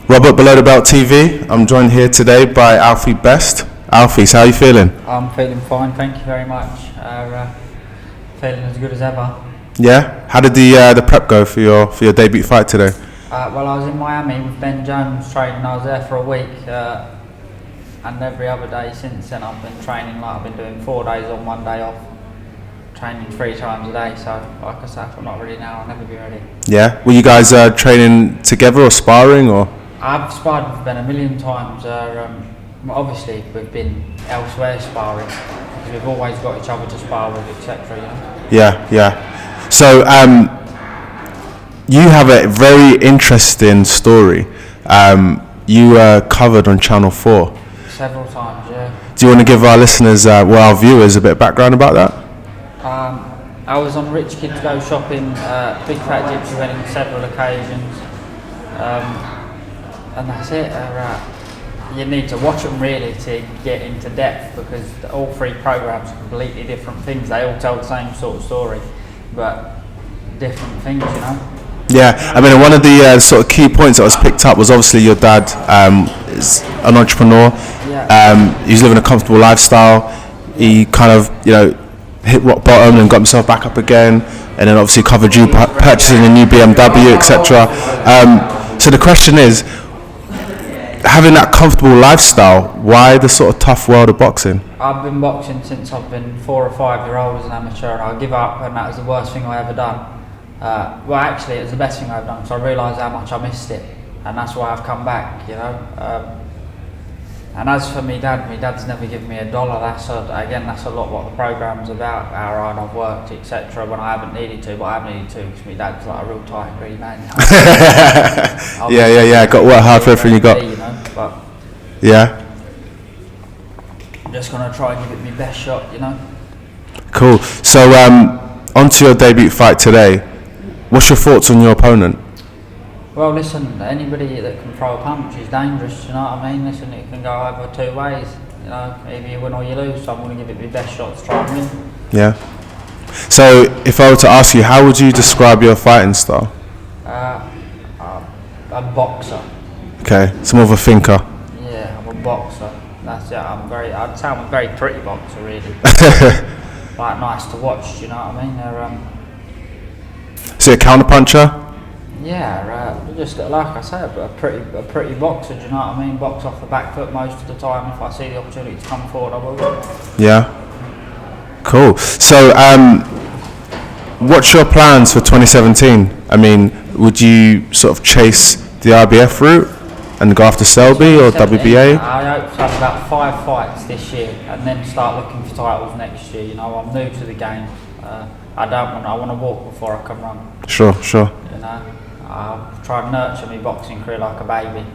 Robert, Below the Belt TV. I'm joined here today by Alfie Best. Alfie, so how are you feeling? I'm feeling fine, thank you very much. Feeling as good as ever. Yeah? How did the prep go for your debut fight today? Well, I was in Miami with Ben Jones training. I was there for a week, and every other day since then I've been training. Like I've been doing 4 days on, 1 day off, training 3 times a day. So, like I said, if I'm not ready now, I'll never be ready. Yeah? Were you guys training together or sparring or? I've sparred with Ben a million times. Obviously, we've been elsewhere sparring because we've always got each other to spar with, etc. You know? Yeah. So, you have a very interesting story. You were covered on Channel 4. Several times, yeah. Do you want to give our listeners, our viewers, a bit of background about that? I was on Rich Kids Go Shopping, Big Fat Gypsy went in several occasions, and that's it. You need to watch them really to get into depth because all 3 programs are completely different things. They all tell the same sort of story, but different things, you know. Yeah, I mean, one of the sort of key points that was picked up was obviously your dad is an entrepreneur. Yeah. He's living a comfortable lifestyle. He kind of, hit rock bottom and got himself back up again, and then obviously covered you purchasing a new BMW, etc. So the question is, having that comfortable lifestyle, why the sort of tough world of boxing? I've been boxing since I've been 4 or 5 year old as an amateur, and I give up, and that was the worst thing I ever done. Well, actually, it was the best thing I've done, because I realised how much I missed it, and that's why I've come back, you know. And as for my dad's never given me $1. That's a lot what the programme's about, how hard I've worked, etc. When I haven't needed to, but I have needed to, because my dad's like a real tight, greedy man. Yeah. Got to work hard for everything you got. You know, but yeah. I'm just gonna try and give it my best shot, you know. Cool. So, on to your debut fight today. What's your thoughts on your opponent? Well, listen, anybody that can throw a punch is dangerous, you know what I mean? Listen, it can go either 2 ways, you know, either you win or you lose, so I'm going to give it my best shot to try and win. Yeah. So, if I were to ask you, how would you describe your fighting style? A boxer. Okay, some of a thinker. Yeah, I'm a boxer. That's it, I'd say I'm a very pretty boxer, really. Like, nice to watch, you know what I mean? Is it a counter puncher? Yeah, just like I say, a pretty boxer. Do you know what I mean? Box off the back foot most of the time. If I see the opportunity to come forward, I will. Yeah. Cool. So, what's your plans for 2017? I mean, would you sort of chase the IBF route and go after Selby or WBA? I hope to have about 5 fights this year, and then start looking for titles next year. You know, I'm new to the game. I want to walk before I can run. Sure. You know. I'll try and nurture my boxing career like a baby.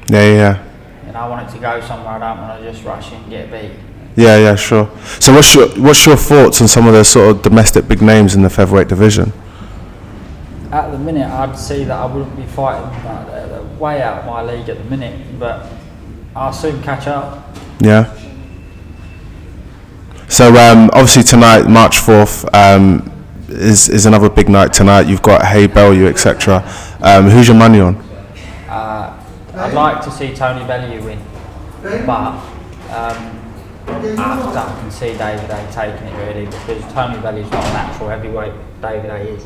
Yeah. You know, I want it to go somewhere. I don't want to just rush in and get beat. Yeah, sure. So what's your thoughts on some of the sort of domestic big names in the featherweight division? At the minute, I'd see that I wouldn't be fighting, they're way out of my league at the minute, but I'll soon catch up. Yeah. So obviously tonight, March 4th, is another big night tonight. You've got Hey Bellew, etc. Who's your money on? I'd like to see Tony Bellew win, but I can see David A taking it really, because Tony Bellew's not a natural heavyweight. David A is.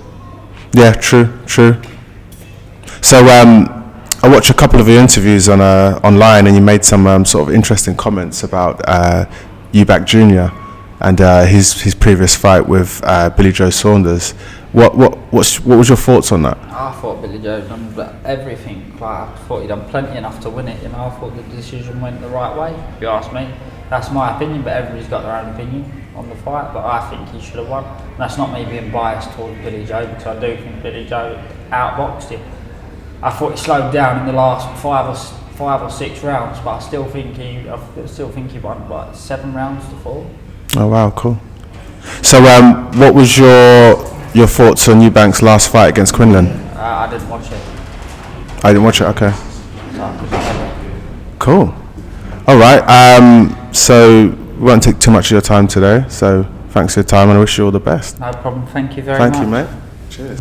Yeah, true. So I watched a couple of your interviews on online, and you made some sort of interesting comments about Eubank Jr. and his previous fight with Billy Joe Saunders. What was your thoughts on that? I thought Billy Joe done everything. Like, I thought he'd done plenty enough to win it. You know, I thought the decision went the right way. If you ask me, that's my opinion. But everybody's got their own opinion on the fight. But I think he should have won. And that's not me being biased towards Billy Joe, because I do think Billy Joe outboxed him. I thought he slowed down in the last 5 or 6 rounds, but I still think he won about 7 rounds to 4. Oh wow, cool. So what was your thoughts on Eubank's last fight against Quinlan? I didn't watch it. I didn't watch it, okay. So cool. Alright, so we won't take too much of your time today, so thanks for your time and I wish you all the best. No problem, thank you very much. Thank you, mate. Cheers.